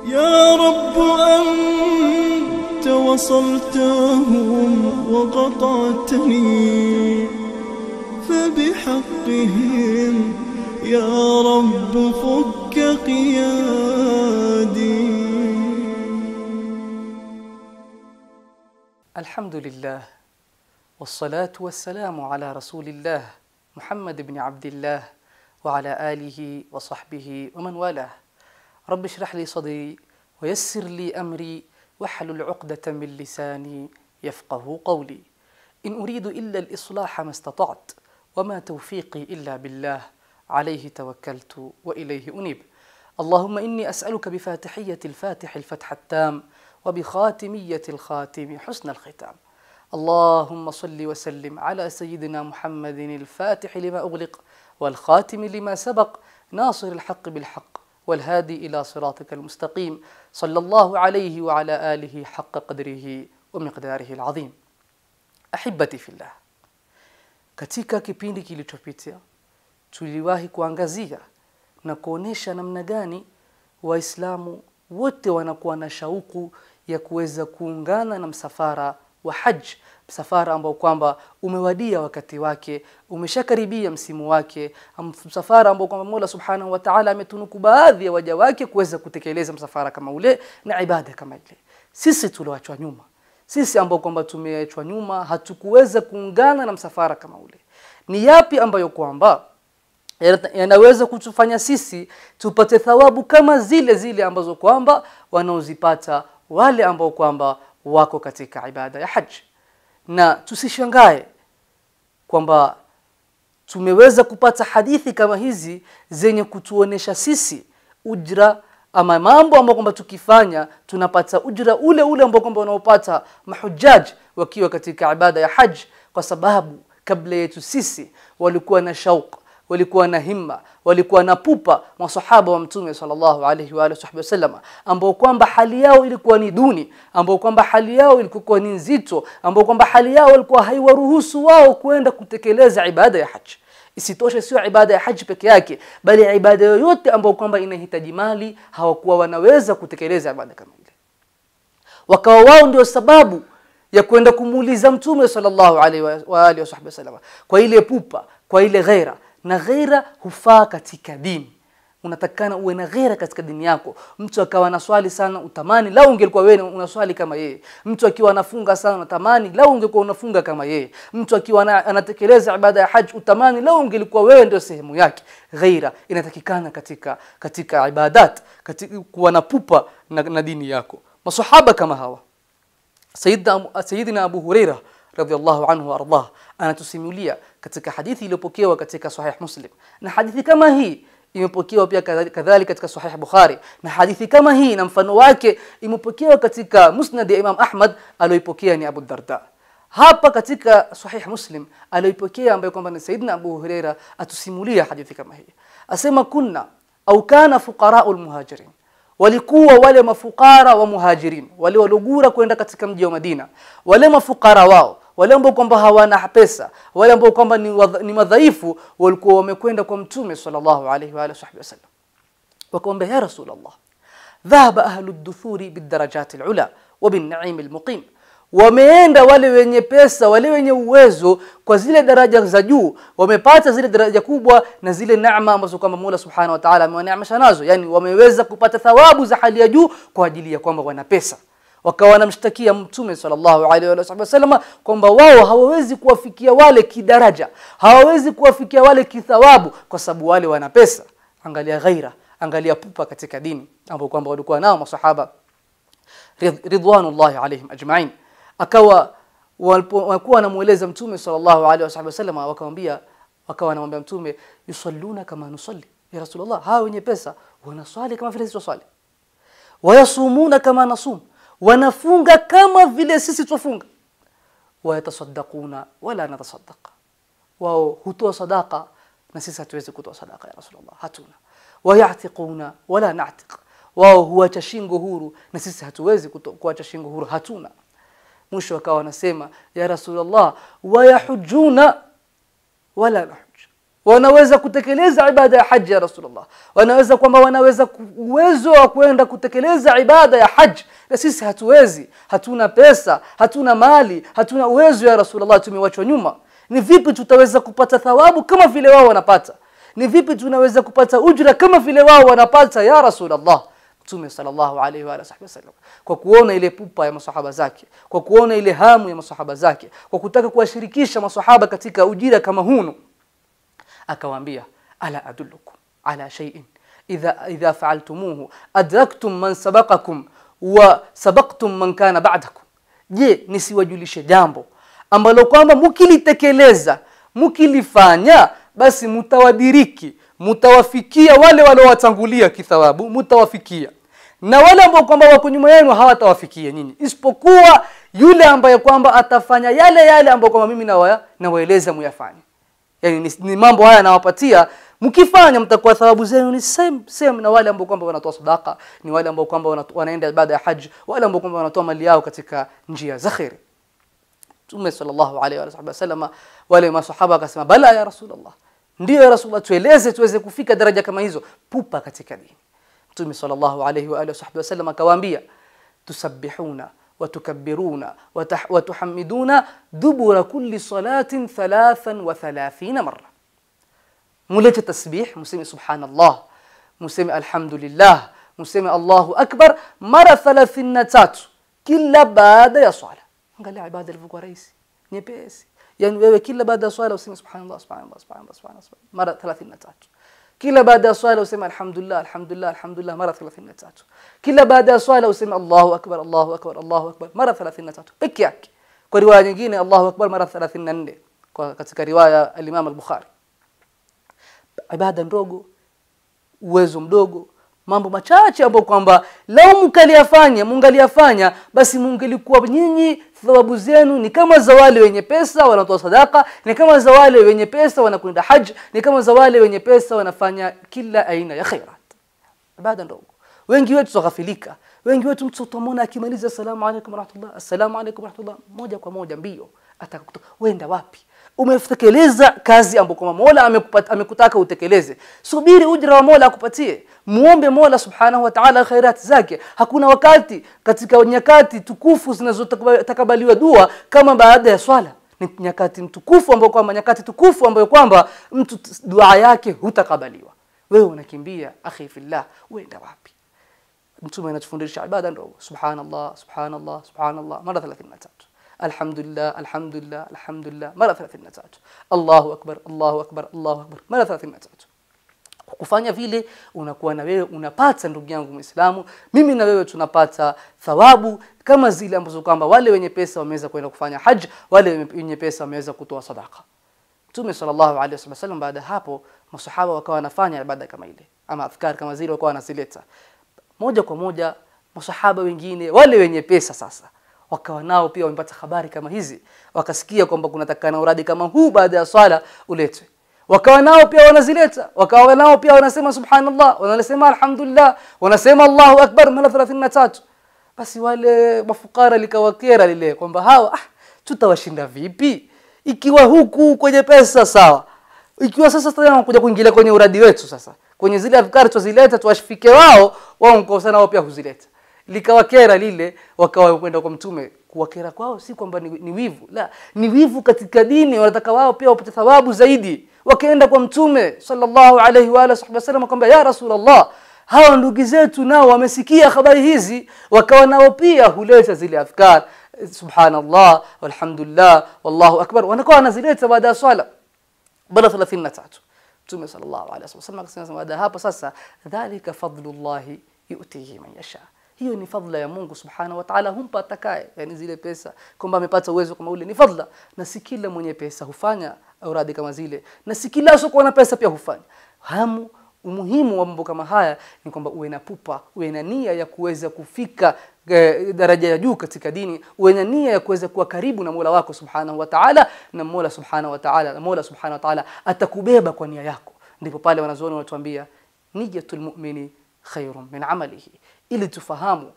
يا رب أنت وصلتهم وقطعتني، فبحقهم يا رب فك قيادي. الحمد لله والصلاة والسلام على رسول الله محمد بن عبد الله وعلى آله وصحبه ومن والاه. رب اشرح لي صدري ويسر لي أمري واحلل عقدة من لساني يفقه قولي. إن أريد إلا الإصلاح ما استطعت وما توفيقي إلا بالله، عليه توكلت وإليه أنيب. اللهم إني أسألك بفاتحية الفاتح الفتح التام وبخاتمية الخاتم حسن الختام. اللهم صل وسلم على سيدنا محمد الفاتح لما أغلق والخاتم لما سبق، ناصر الحق بالحق والهادي إلى صراطك المستقيم، صلى الله عليه وعلى آله حق قدره ومقداره العظيم. أحبتي في الله, katika kipindi kilichopitia tuliwahi kuangazia na kuonesha namna gani Waislamu wote wanakuwa na shauku ya kuweza kuungana na msafara wa Hajj, msafara ambao kwamba umewadia wakati wake, umeshakaribia msimu wake, msafara ambao kwamba Mola Subhanahu wa Ta'ala ametunuku baadhi ya waja wake kuweza kutekeleza msafara kama ule na ibada kama ile. Sisi tulioachwa nyuma, sisi ambao kwamba tumeachwa nyuma, hatukuweza kuungana na msafara kama ule. Ni yapi ambayo kwamba yanaweza kutufanya sisi tupate thawabu kama zile ambazo kwamba wanaozipata wale ambao kwamba wako katika ibada ya Hajj? Na tusishangae kwamba tumeweza kupata hadithi kama hizi zenye kutuonesha sisi ujra ama mambo ambayo kwamba tukifanya tunapata ujra ule ambao kwamba wanaopata mahujjaj wakiwa katika ibada ya Hajj, kwa sababu kabla yetu sisi walikuwa na shauq, walikuwa na himma, walikuwa na pupa masahaba wa Mtume sallallahu alayhi wa alihi wasallam, ambao kwamba hali yao ilikuwa ni duni, ambao kwamba hali yao ilikuwa ni nzito, ambao kwamba hali yao ilikuwa haiwaruhusu wao kwenda kutekeleza ibada ya Hajj. Isitoshe sio ibada ya Hajj peke yake, bali ibada yoyote ambao kwamba inahitaji mali hawakuwa wanaweza kutekeleza ibada kama ile. Wakawa wao ndio sababu ya kwenda kumuuliza Mtume sallallahu alayhi wa alihi wasallam kwa ile pupa, kwa ile ghaira. Na ghaira hufaa katika dini. Unatakana uwe na ghaira katika dini yako. Mtu akawa na swali sana utamani lau ungelikuwa wewe unaswali kama yeye. Mtu akiwa anafunga sana unatamani lau ungekuwa unafunga kama yeye. Mtu akiwa anatekeleza ibada ya Hajj utamani lau ungelikuwa wewe ndio sehemu yake. Ghaira inatakikana katika ibadat, katika kuwa na pupa na dini yako. Masahaba kama hawa, Sayyidina Abu Huraira radhiyallahu anhu warḍah anatusimulia katika hadithi iliyopokewa katika Sahih Muslim, na hadithi kama hii imepokewa pia kadhalika katika Sahih Bukhari, na hadithi kama hii na mfano wake imepokewa katika Musnad ya Imam Ahmad, aliyopokea ni Abu Darda. Hapa katika Sahih Muslim aliyopokea ambaye kwamba ni Sayyidina Abu Huraira atusimulia hadithi kama hii, asema kunna au kana fuqara'ul muhajirin, walikuwa wale mafukara wa muhajirin, wale walogura kwenda katika mji wa Madina, wale mafukara wao, wale ambao kwamba hawana pesa, wale ambao kwamba ni madhaifu, walikuwa wamekwenda kwa Mtume sallallahu alayhi wa alihi wasallam, wakamwambia ya Rasulullah, dhahaba ahlu ad-duthuri bid-darajat al-ula wa bin-na'im al-muqim, wameenda wale wenye pesa, wale wenye uwezo kwa zile daraja za juu, wamepata zile daraja kubwa na zile neema ambazo kwamba Mola Subhanahu wa Ta'ala amewaneemesha nazo, yani wameweza kupata thawabu za hali ya juu kwa ajili ya kwamba wana pesa. Wakawa wanamshtakia Mtume sallallahu alaihi wasallam kwamba wao hawawezi kuwafikia wale kidaraja, hawawezi kuwafikia wale kithawabu kwa sababu wale wana pesa. Angalia ghaira, angalia pupa katika dini ambao kwamba walikuwa nao masahaba ridwanullahi alaihim ajma'in. Akawa walikuwa wanamueleza Mtume sallallahu alaihi wasallam, wakawa wanamwambia Mtume, yusalluna kama nusalli ya Rasulullah, hao wenye pesa wanaswali kama vile sisi twaswali, wayasumuna kama nasum, wanafunga kama vile sisi tufunga, wayatasaddaquna wala natasaddaq, wao hutoa sadaqa na sisi hatuwezi kutoa sadaqa ya Rasulullah, hatuna. Wayatiquna wala na'tiq, wao huacha shingo huru na sisi hatuwezi kuacha shingo huru, hatuna. Mwisho akawa anasema ya Rasulullah, wayahujuna wala nahujj, wanaweza kutekeleza ibada ya haji ya Rasulullah, wanaweza kwamba wanaweza uwezo wa kwenda kutekeleza ibada ya haji, na sisi hatuwezi, hatuna pesa, hatuna mali, hatuna uwezo ya Rasulullah, tumewachwa nyuma. Ni vipi tutaweza kupata thawabu kama vile wao wanapata? Ni vipi tunaweza kupata ujira kama vile wao wanapata ya Rasulullah? Mtume sallallahu alayhi wa sallam, kwa kuona ile pupa ya masahaba zake, kwa kuona ile hamu ya masahaba zake, kwa kutaka kuwashirikisha masahaba katika ujira kama huno, akawaambia, ala adullukum ala shay'in idha fa'altumuhu adraktum man sabaqakum wa sabaqtum man kana ba'dakum. Je, nisiwajulishe jambo ambalo kwamba mkilitekeleza, mkilifanya, basi mtawadiriki, mtawafikia wale waliowatangulia kithawabu, mtawafikia, na wale ambao kwamba wako nyuma yenu hawatawafikia nyinyi, isipokuwa yule ambaye kwamba atafanya yale ambayo kwamba mimi nawaeleza muyafanye. Yani ni mambo haya nawapatia, mkifanya mtakuwa thawabu zenu ni same na wale ambao kwamba wanatoa sadaka, ni wale ambao kwamba wanaenda ibada ya haji, wale ambao kwamba wanatoa mali yao katika njia za khair. Mtume sallallahu alayhi wa sallam, wale masahaba akasema, bala ya Rasulullah, ndio ya Rasulullah, tueleze tuweze kufika daraja kama hizo, pupa katika dini. Mtume sallallahu alayhi wa sallam akawaambia, tusabbihuna wa tukabbiruna wa tuhammiduna dubura kulli salatin 33 marra. mulete tasbih, museme subhanallah, museme alhamdulillah, museme Allahu akbar mara 33 kila baada ya swala. Angalia ibada ilivyokuwa rahisi, nyepesi. Yani wewe kila baada ya swala useme subhanallah subhanallah subhanallah subhanallah mara 33. Kila baada ya swala useme alhamdulillah alhamdulillah alhamdulillah mara 33. Kila baada ya swala useme Allahu akbar Allahu akbar Allahu akbar mara 33 peke yake. Kwa riwaya nyingine Allahu akbar mara 34 kwa katika riwaya al-Imam al-Bukhari. Ibada ndogo, uwezo mdogo, mambo machache ambayo kwamba lao mungaliyafanya basi mungelikuwa nyinyi thawabu zenu ni kama za wale wenye pesa wanatoa sadaka, ni kama za wale wenye pesa wanakwenda haji, ni kama za wale wenye pesa wanafanya kila aina ya khairat. Ibada ndogo. Wengi wetu tughafilika, wengi wetu mtutomona akimaliza assalamu alaykum wa rahmatullah, assalamu alaykum wa rahmatullah, moja kwa moja mbio atakutoka. Wenda wapi? Umetekeleza kazi ambayo kwa Mola amekutaka utekeleze. Subiri ujira wa Mola akupatie. Muombe Mola subhanahu wa ta'ala khairat zake. Hakuna wakati katika nyakati tukufu zinazotakabaliwa dua kama baada ya swala. Ni nyakati mtukufu ambayo kwamba nyakati tukufu ambayo kwamba mtu dua yake hutakabaliwa. Wewe unakimbia akhi fillah, uenda wapi? Mtume anatufundisha ibada ndogo. Subhanallah subhanallah subhanallah mara 33. Alhamdulillah alhamdulillah alhamdulillah mara 33. Allahu akbar Allahu akbar Allahu akbar mara 33. Kufanya vile unakuwa na wewe unapata, ndugu yangu Muislamu, mimi na wewe tunapata thawabu kama zile ambazo kwamba wale wenye pesa wameweza kwenda kufanya haji, wale wenye pesa wameweza kutoa sadaka. Mtume sallallahu alayhi wasallam baada hapo masahaba wakawa wanafanya ibada kama ile ama adhkar kama zile wakawa wanazileta. Moja kwa moja masahaba wengine wale wenye pesa sasa wakawa nao pia wamepata habari kama hizi, wakasikia kwamba kunatakana uradi kama huu baada ya swala uletwe. Wakawa nao pia wanazileta, wakawa nao pia wanasema subhanallah, wanasema alhamdulillah, wanasema Allahu akbar mara 33. Basi wale mafukara likawakera lile kwamba hawa tutawashinda vipi ikiwa huku kwenye pesa sawa, ikiwa sasa tena kuja kuingilia kwenye uradi wetu, sasa kwenye zile adhkari tuzileta tuwashifike wao mkosana wao pia kuzileta. Likawakera lile, wakawa kwenda kwa Mtume. Kuwakera kwao si kwamba ni wivu, la, ni wivu katika dini, wanataka wao pia wapate thawabu zaidi. Wakaenda kwa Mtume sallallahu alayhi wa alihi wasallam kwamba ya Rasulullah, hawa ndugu zetu nao wamesikia habari hizi, wakawa nao pia huleta zile adhkar subhanallah walhamdulillah wallahu akbar, wanakuwa wanazileta baada ya swala bala 33. Mtume sallallahu alayhi wasallam akasema baada hapo sasa, dhalika fadlullahi yu'tihi man yasha. Hiyo ni fadla ya Mungu subhanahu wa ta'ala, humpa atakaye. Yani zile pesa kwamba amepata uwezo kama ule ni fadla, na si kila mwenye pesa hufanya auradi kama zile, na si kila usokuwa na pesa pia hufanya. Umuhimu wa mambo kama haya ni kwamba uwe na pupa, uwe na nia ya kuweza kufika daraja ya juu katika dini, uwe na nia ya kuweza kuwa karibu na Mola wako subhanahu wa ta'ala, na Mola subhanahu wa ta'ala atakubeba kwa nia yako. Ndipo pale wanazuoni wanatuambia niyatul mu'mini khairun min amalihi. Ili tufahamu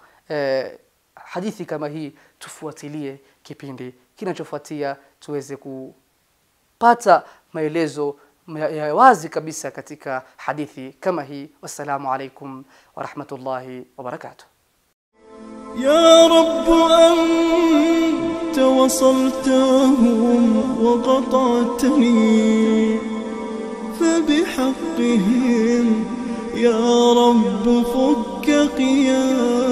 hadithi kama hii, tufuatilie kipindi kinachofuatia tuweze kupata maelezo ya wazi kabisa katika hadithi kama hii. Wassalamu alaikum wa rahmatullahi wa barakatuh. يا رب أنت وصلتهم وقطعتني، فبحقهم يا رب فك قيامي.